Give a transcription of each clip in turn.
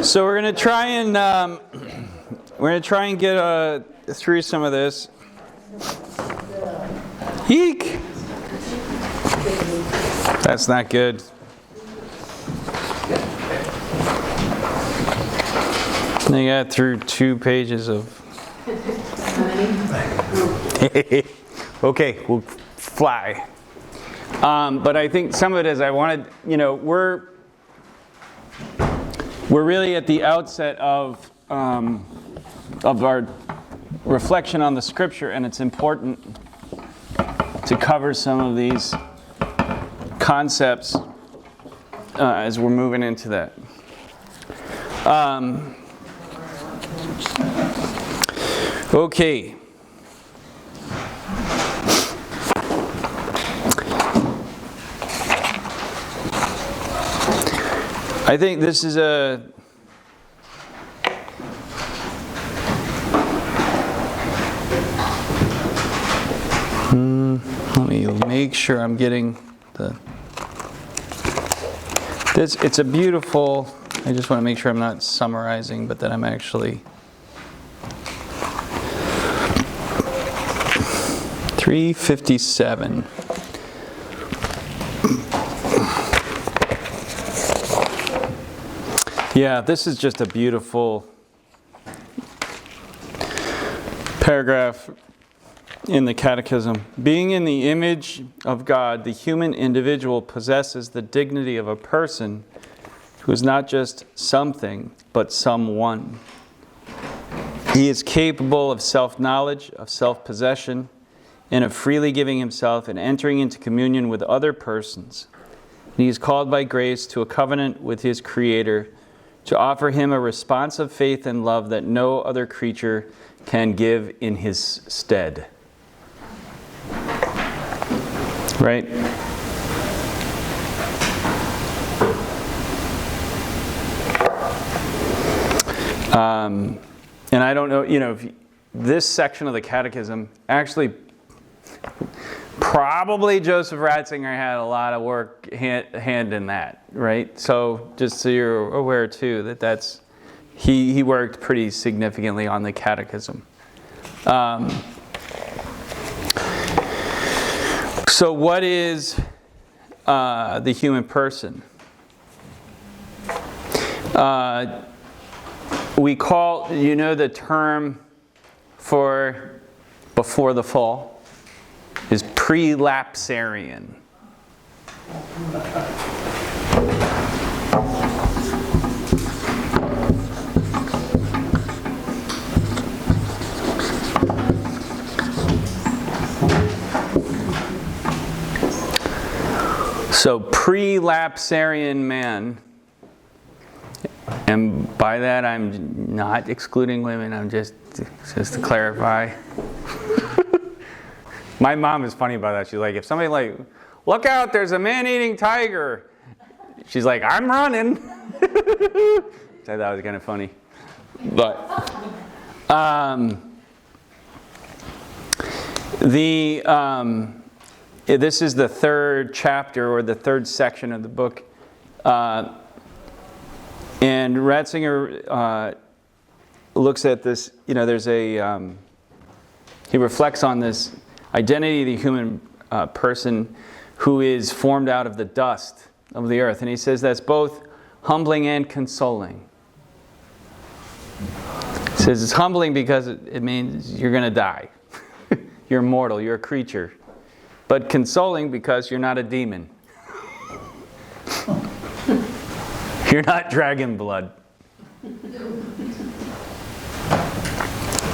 So we're going to try and get through some of this. Eek! That's not good. I got through 2 pages of. Okay, we'll fly. But I think some of it is I wanted, we're really at the outset of our reflection on the Scripture, and it's important to cover some of these concepts as we're moving into that. Okay. I think this is let me make sure I'm getting it's a beautiful, I just want to make sure I'm not summarizing, but that I'm actually 357. Yeah, this is just a beautiful paragraph in the Catechism. Being in the image of God, the human individual possesses the dignity of a person who is not just something, but someone. He is capable of self-knowledge, of self-possession, and of freely giving himself and entering into communion with other persons. He is called by grace to a covenant with his Creator, to offer him a response of faith and love that no other creature can give in his stead. Right? And I don't know, if this section of the Catechism, actually, probably Joseph Ratzinger had a lot of work hand in that, right? So just so you're aware too that's he worked pretty significantly on the Catechism. So what is the human person? We call, the term for before the fall is prelapsarian. So prelapsarian man, and by that I'm not excluding women, I'm just to clarify. My mom is funny about that. She's like, if somebody look out, there's a man-eating tiger. She's like, I'm running. I thought that was kind of funny. But this is the 3rd chapter or the 3rd section of the book. And Ratzinger looks at this, he reflects on this identity of the human person who is formed out of the dust of the earth. And he says that's both humbling and consoling. He says it's humbling because it means you're going to die. You're mortal, you're a creature. But consoling because you're not a demon. You're not dragon blood.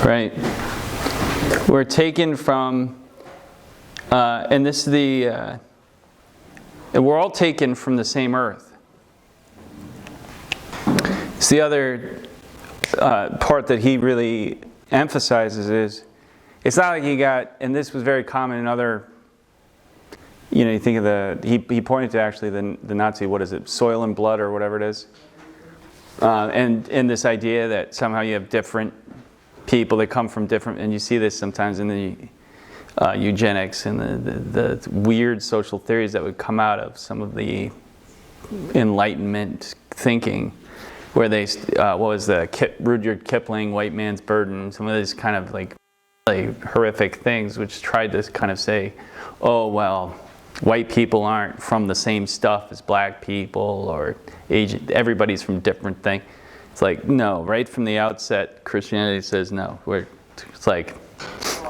Right? We're taken from, and this is we're all taken from the same earth. It's the other part that he really emphasizes is, it's not like he got, and this was very common in other, you think of he pointed to actually the Nazi, what is it, soil and blood or whatever it is. And this idea that somehow you have different people that come from different, and you see this sometimes in the eugenics and the weird social theories that would come out of some of the Enlightenment thinking, where they, what was the Rudyard Kipling, White Man's Burden, some of these kind of like horrific things, which tried to kind of say, oh, well, white people aren't from the same stuff as black people, or Asian, everybody's from different things. It's like, no, right from the outset, Christianity says no. It's like,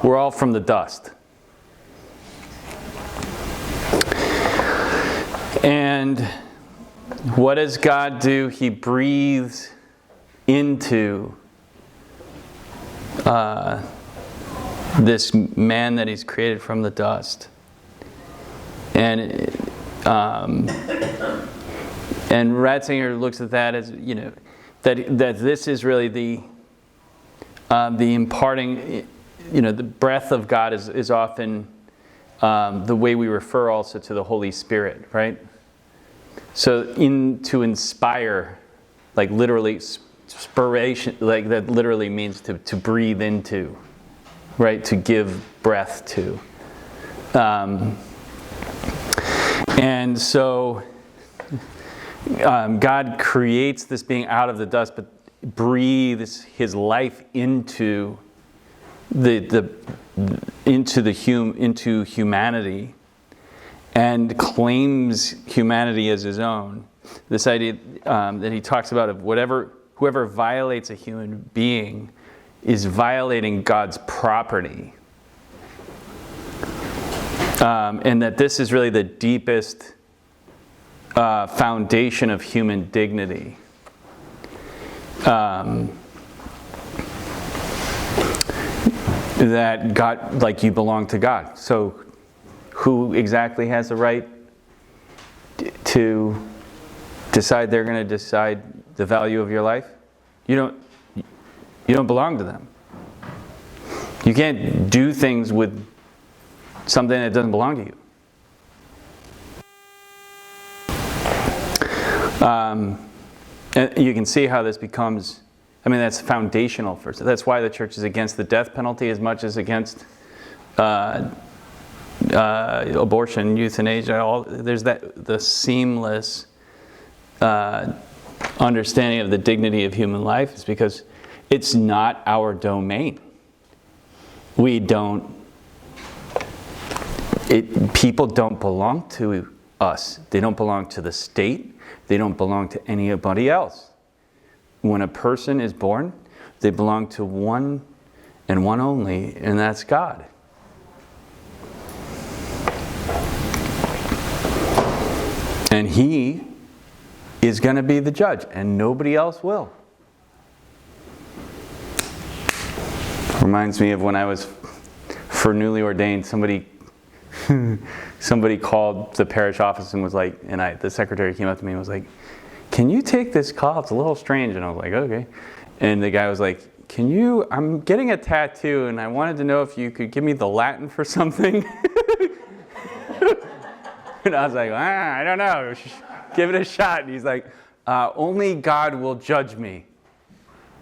we're all from the dust. And what does God do? He breathes into this man that he's created from the dust. And Ratzinger looks at that as, that this is really the imparting, the breath of God is often the way we refer also to the Holy Spirit, right? So to inspire, like literally inspiration, like that literally means to breathe into, right? To give breath to. And so God creates this being out of the dust, but breathes his life into into humanity, and claims humanity as his own. This idea that he talks about of whoever violates a human being is violating God's property. And that this is really the deepest foundation of human dignity. That God, like you belong to God. So who exactly has the right to decide they're going to decide the value of your life? You don't belong to them. You can't do things with something that doesn't belong to you. And you can see how this becomes, that's foundational for us. That's why the church is against the death penalty as much as against abortion, euthanasia. There's the seamless understanding of the dignity of human life is because it's not our domain. People don't belong to us. They don't belong to the state. They don't belong to anybody else. When a person is born, they belong to one and one only, and that's God. And he is going to be the judge, and nobody else will. Reminds me of when I was for newly ordained, somebody called the parish office and was like, the secretary came up to me and was like, "Can you take this call? It's a little strange." And I was like, "Okay." And the guy was like, I'm getting a tattoo and I wanted to know if you could give me the Latin for something. And I was like, I don't know. Give it a shot. And he's like, "Only God will judge me."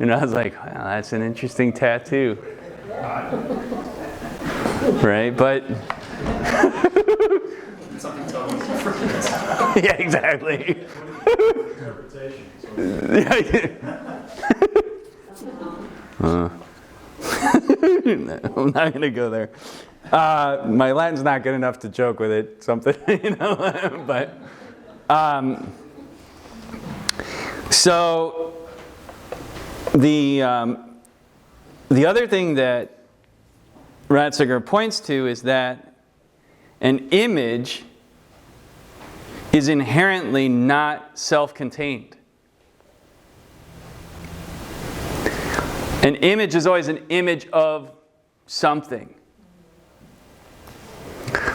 And I was like, "Wow, that's an interesting tattoo." Right? But something totally different. yeah, exactly. I'm not going to go there. My Latin's not good enough to joke with it. Something, But so the other thing that Ratzinger points to is that an image is inherently not self-contained. An image is always an image of something.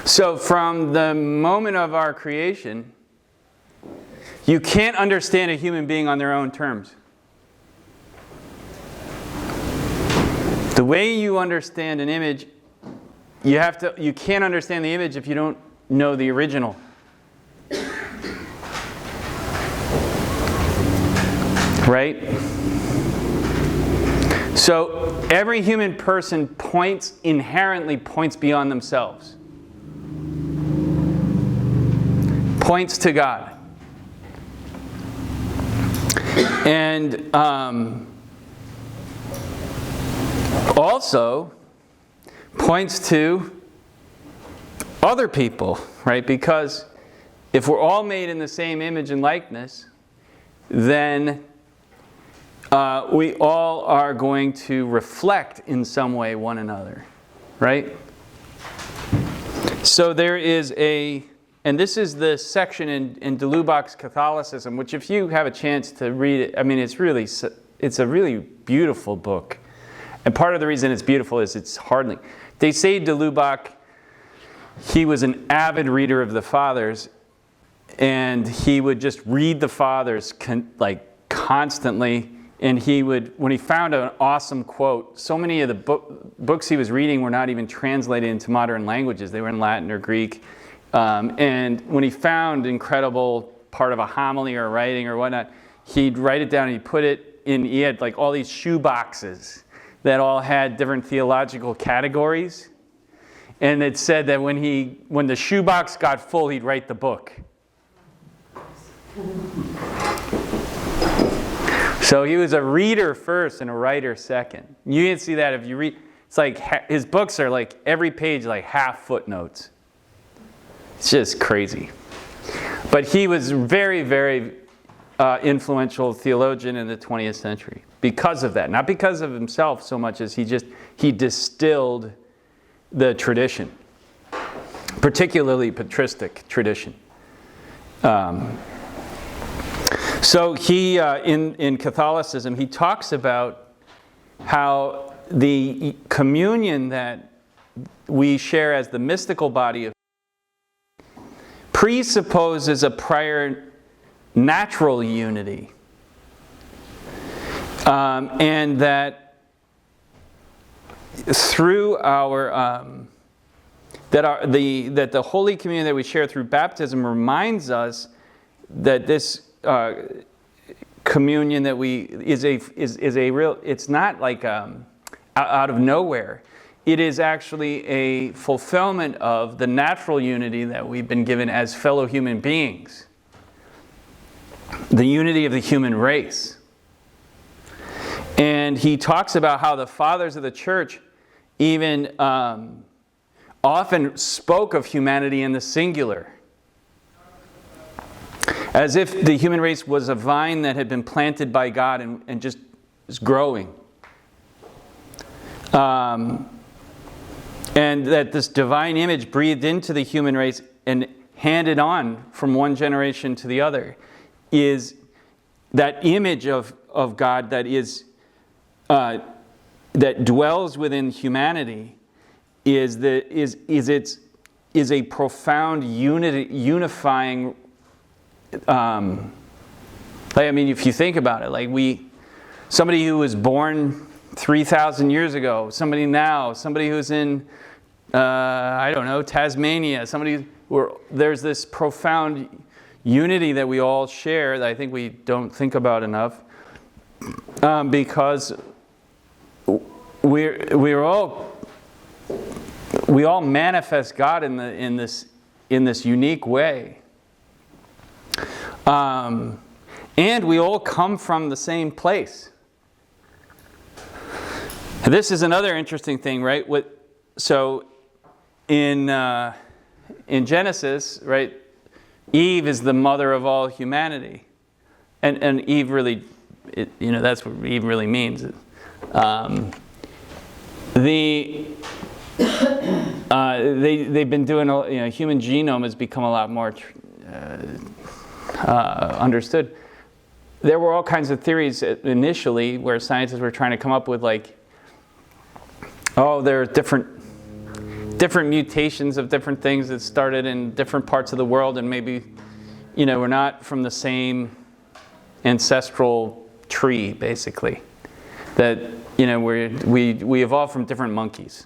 So from the moment of our creation, you can't understand a human being on their own terms. The way you understand an image, you can't understand the image if you don't know the original. Right? So every human person inherently points beyond themselves. Points to God. And also points to other people, right? Because if we're all made in the same image and likeness, then we all are going to reflect in some way one another, right? So there is and this is the section in de Lubach's Catholicism, which if you have a chance to read it, I mean, it's a really beautiful book. And part of the reason it's beautiful is it's hardly. They say de Lubach, he was an avid reader of the Fathers, and he would just read the Fathers constantly. And he would, when he found an awesome quote, so many of the books he was reading were not even translated into modern languages. They were in Latin or Greek. And when he found incredible part of a homily or writing or whatnot, he'd write it down and he'd put it in, he had like all these shoe boxes that all had different theological categories. And it said that when the shoebox got full, he'd write the book. So he was a reader first and a writer second. You can see that if you read, it's like his books are like every page like half footnotes. It's just crazy. But he was very, very influential theologian in the 20th century because of that. Not because of himself so much as he distilled the tradition, particularly patristic tradition. So he, in Catholicism, he talks about how the communion that we share as the mystical body of presupposes a prior natural unity, and that through our that the Holy Communion that we share through baptism reminds us that this communion that is a real. It's not like out of nowhere. It is actually a fulfillment of the natural unity that we've been given as fellow human beings. The unity of the human race. And he talks about how the fathers of the church even often spoke of humanity in the singular. As if the human race was a vine that had been planted by God and just is growing. And that this divine image breathed into the human race and handed on from one generation to the other is that image of God that is that dwells within humanity is a profound unifying. If you think about it, somebody who was born 3,000 years ago, somebody who's in, Tasmania, there's this profound unity that we all share that I think we don't think about enough, because we all manifest God in this unique way, and we all come from the same place. This is another interesting thing, right? So in Genesis, right, Eve is the mother of all humanity, and Eve really, that's what Eve really means. They've been doing human genome has become a lot more understood. There were all kinds of theories initially where scientists were trying to come up with there are different mutations of different things that started in different parts of the world, and maybe, we're not from the same ancestral tree, basically. That, we evolved from different monkeys.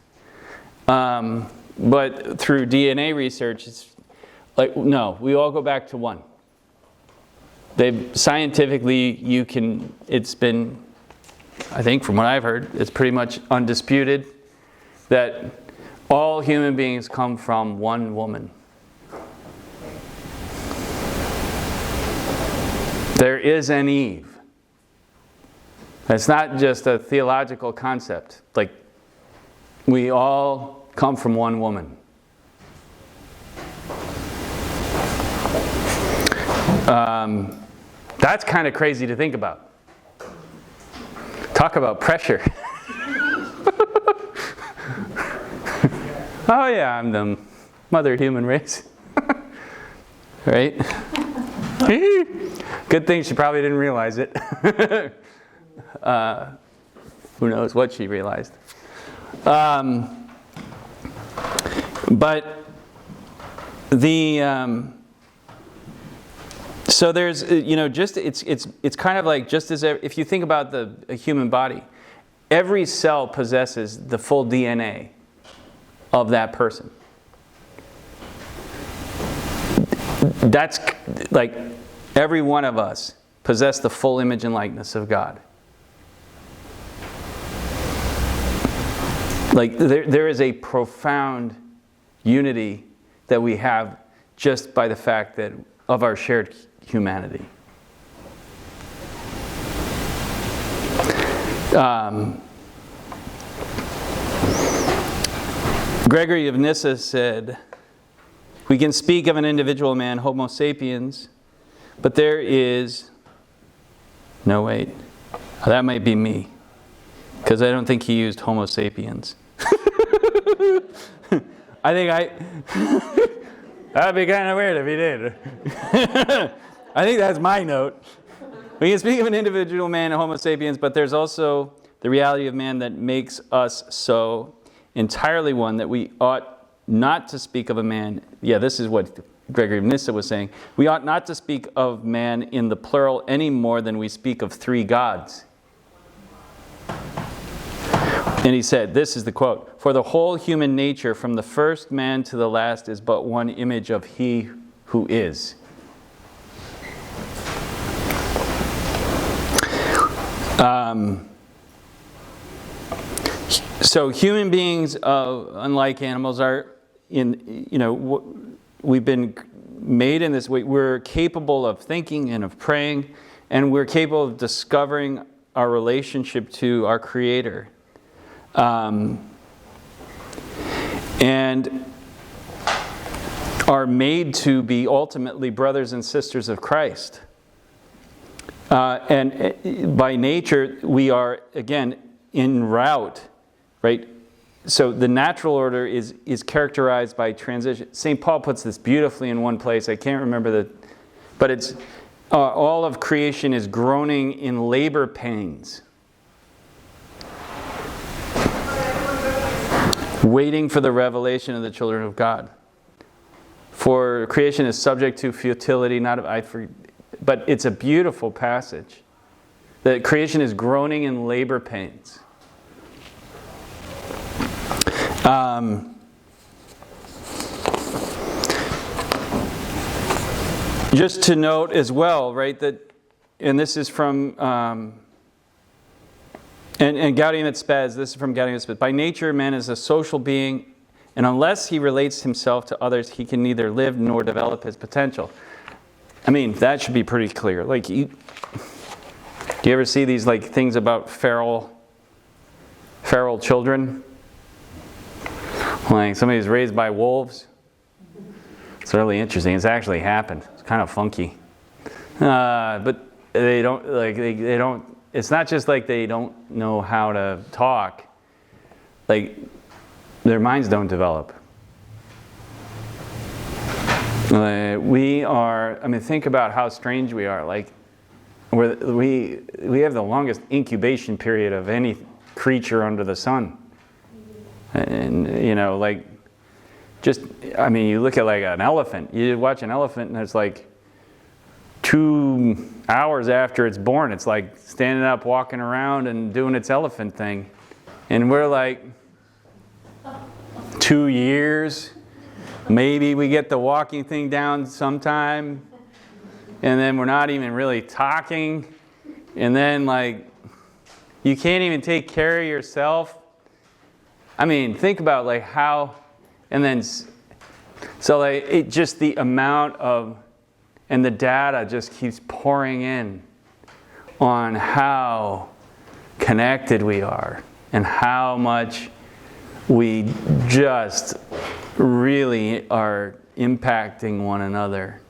But through DNA research, it's no, we all go back to one. Scientifically, it's been, I think from what I've heard, it's pretty much undisputed that all human beings come from one woman. There is an Eve. It's not just a theological concept. Like, we all come from one woman. That's kind of crazy to think about. Talk about pressure. Oh yeah, I'm the mother of human race. Right? Good thing she probably didn't realize it. Who knows what she realized. But the so there's just it's kind of like, just as if you think about a human body, every cell possesses the full DNA of that person. That's like every one of us possess the full image and likeness of God. Like there is a profound unity that we have just by the fact that of our shared humanity. Gregory of Nyssa said, "We can speak of an individual man, Homo sapiens, but there is..." No, wait. That might be me, because I don't think he used Homo sapiens. I think that'd be kind of weird if he did. I think that's my note. We can speak of an individual man, Homo sapiens, but there's also the reality of man that makes us so entirely one that we ought not to speak of a man. Yeah, this is what Gregory of Nyssa was saying. We ought not to speak of man in the plural any more than we speak of three gods. And he said, this is the quote, "For the whole human nature, from the first man to the last, is but one image of he who is." So human beings, unlike animals, are we've been made in this way. We're capable of thinking and of praying, and we're capable of discovering our relationship to our Creator. And are made to be ultimately brothers and sisters of Christ. And by nature, we are, again, en route, right? So the natural order is characterized by transition. St. Paul puts this beautifully in one place. I can't remember but it's all of creation is groaning in labor pains, waiting for the revelation of the children of God. For creation is subject to futility, but it's a beautiful passage. That creation is groaning in labor pains. Just to note as well, right, that, and this is from, and Gaudium et Spes, this is from Gaudium et Spes. By nature, man is a social being, and unless he relates himself to others, he can neither live nor develop his potential. I mean, that should be pretty clear. Like, do you ever see these like things about feral children? Like somebody who's raised by wolves. It's really interesting. It's actually happened. It's kind of funky. But they don't they don't. It's not just like they don't know how to talk. Like their minds don't develop. We are. I mean, think about how strange we are. Like we have the longest incubation period of any creature under the sun. And like, just, I mean, you look at like an elephant. You watch an elephant and it's like 2 hours after it's born, it's like standing up, walking around and doing its elephant thing. And we're like 2 years. Maybe we get the walking thing down sometime. And then we're not even really talking. And then like, you can't even take care of yourself. I mean, think about like how, and then, so like it just the amount of, and the data just keeps pouring in on how connected we are, and how much we just really are impacting one another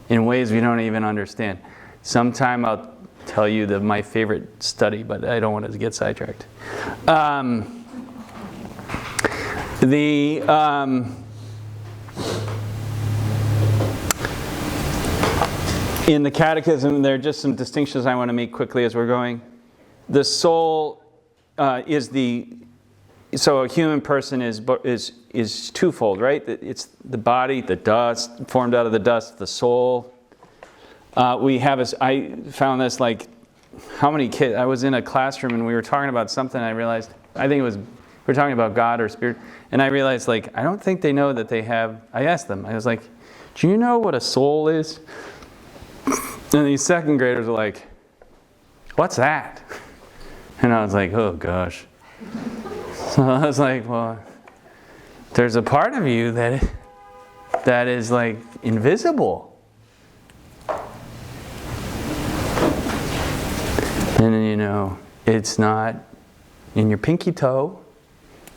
in ways we don't even understand. Sometime I'll tell you my favorite study, but I don't want to get sidetracked. In the Catechism, there are just some distinctions I want to make quickly as we're going. The soul so a human person is twofold, right? It's the body, the dust, formed out of the dust, the soul. I found this, like, how many kids, I was in a classroom and we were talking about something, I realized, I think it was, we were talking about God or spirit, and I realized, like, I don't think they know that they have, I asked them, I was like, do you know what a soul is? And these second graders are like, what's that? And I was like, oh gosh. So I was like, well, there's a part of you that is, like, invisible. And it's not in your pinky toe.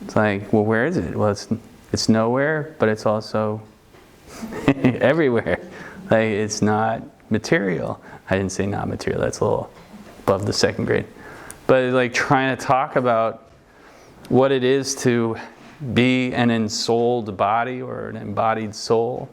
It's like, well, where is it? Well, it's nowhere, but it's also everywhere. Like, it's not material. I didn't say not material. That's a little above the second grade. But, like, trying to talk about what it is to be an ensouled body or an embodied soul.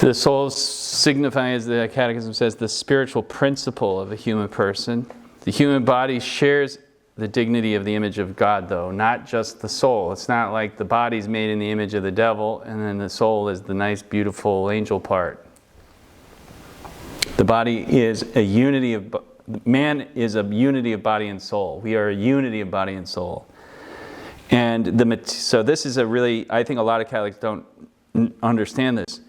The soul signifies, the Catechism says, the spiritual principle of a human person. The human body shares the dignity of the image of God, though, not just the soul. It's not like the body's made in the image of the devil and then the soul is the nice, beautiful angel part. The body is a unity of man is a unity of body and soul. We are a unity of body and soul. And so this is a really, I think a lot of Catholics don't understand this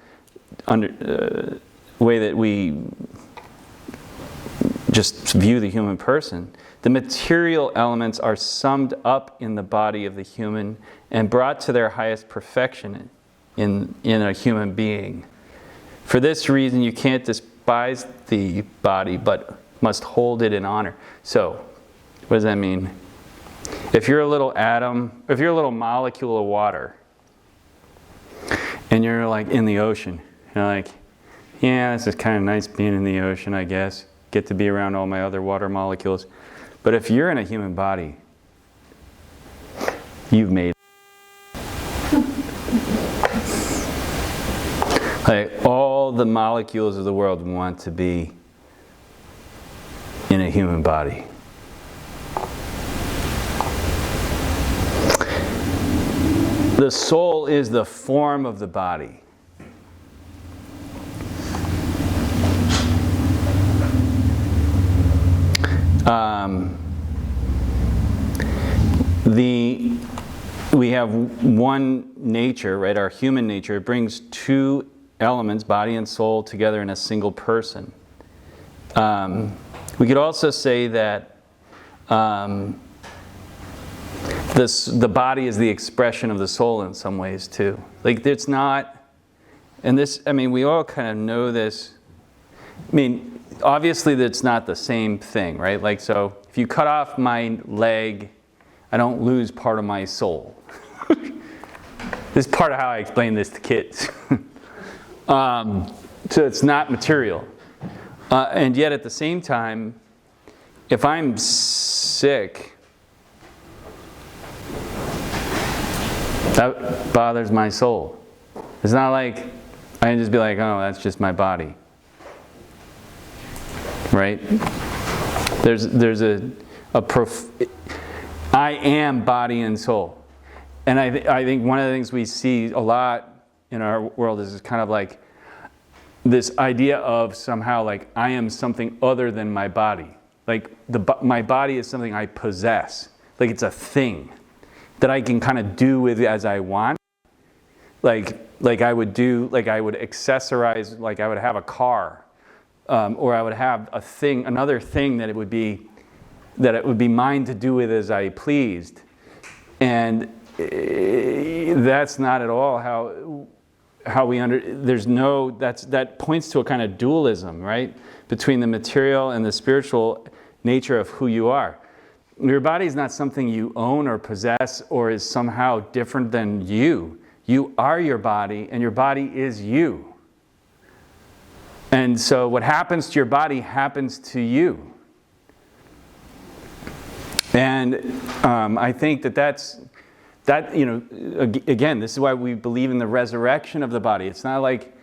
way that we just view the human person. The material elements are summed up in the body of the human and brought to their highest perfection in a human being. For this reason, you can't despise the body, but must hold it in honor. So, what does that mean? If you're a little atom, if you're a little molecule of water, and you're, like, in the ocean, you're like, yeah, this is kind of nice being in the ocean, I guess. Get to be around all my other water molecules. But if you're in a human body, you've made it. Like, all the molecules of the world want to be in a human body. The soul is the form of the body. We have one nature, right? Our human nature. It brings two elements, body and soul, together in a single person. We could also say that the body is the expression of the soul in some ways too. Like, it's not, and this, I mean, we all kind of know this. I mean, obviously that's not the same thing, right? Like, so if you cut off my leg, I don't lose part of my soul. This is part of how I explain this to kids. So it's not material. And yet at the same time, if I'm sick, that bothers my soul. It's not like I can just be like, oh, that's just my body. Right? There's I am body and soul. And I think one of the things we see a lot in our world is kind of like this idea of somehow like I am something other than my body. Like my body is something I possess. Like it's a thing that I can kind of do with as I want. Like I would accessorize, like I would have a car, or I would have another thing that it would be mine to do with as I pleased. And that's not at all how we that points to a kind of dualism, right? Between the material and the spiritual, nature of who you are. Your body is not something you own or possess or is somehow different than you. You are your body, and your body is you. And so what happens to your body happens to you. And I think again, this is why we believe in the resurrection of the body. It's not like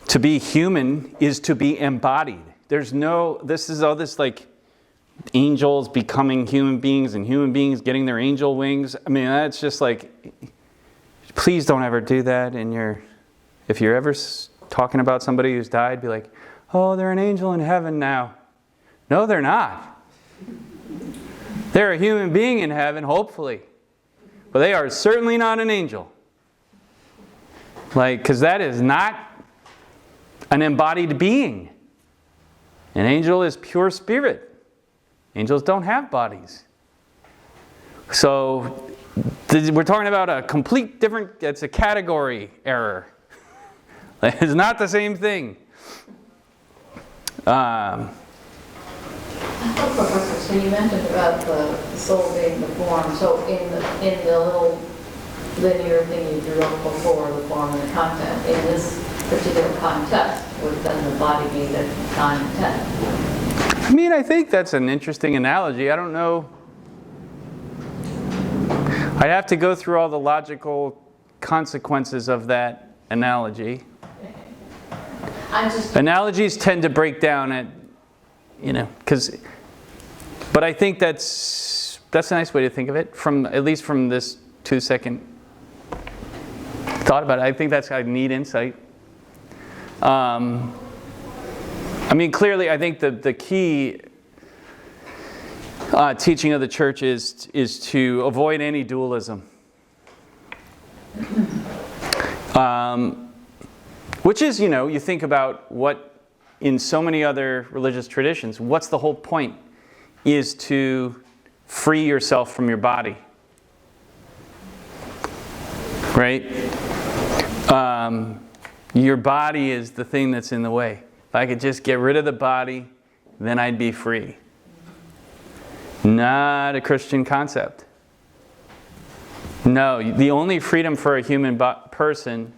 to be human is to be embodied. This is all this like angels becoming human beings and human beings getting their angel wings. I mean, that's just like, please don't ever do that if you're ever talking about somebody who's died, be like, oh, they're an angel in heaven now. No, they're not. They're a human being in heaven, hopefully. But they are certainly not an angel. Because that is not an embodied being. An angel is pure spirit. Angels don't have bodies. So we're talking about a complete different, it's a category error. It's not the same thing. So you mentioned about the soul being the form. So in the little linear thing you drew up before, the form and the content, in this particular context, would then the body be the content? I mean, I think that's an interesting analogy. I don't know. I'd have to go through all the logical consequences of that analogy. Analogies tend to break down at, but I think that's a nice way to think of it, at least from this 2-second thought about it. I think that's a neat insight. I mean, clearly, I think the key teaching of the church is to avoid any dualism. Which is, you think about what, in so many other religious traditions, what's the whole point? Is to free yourself from your body. Right? Your body is the thing that's in the way. If I could just get rid of the body, then I'd be free. Not a Christian concept. No, the only freedom for a human person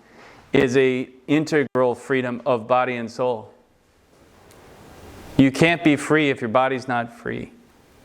is an integral freedom of body and soul. You can't be free if your body's not free.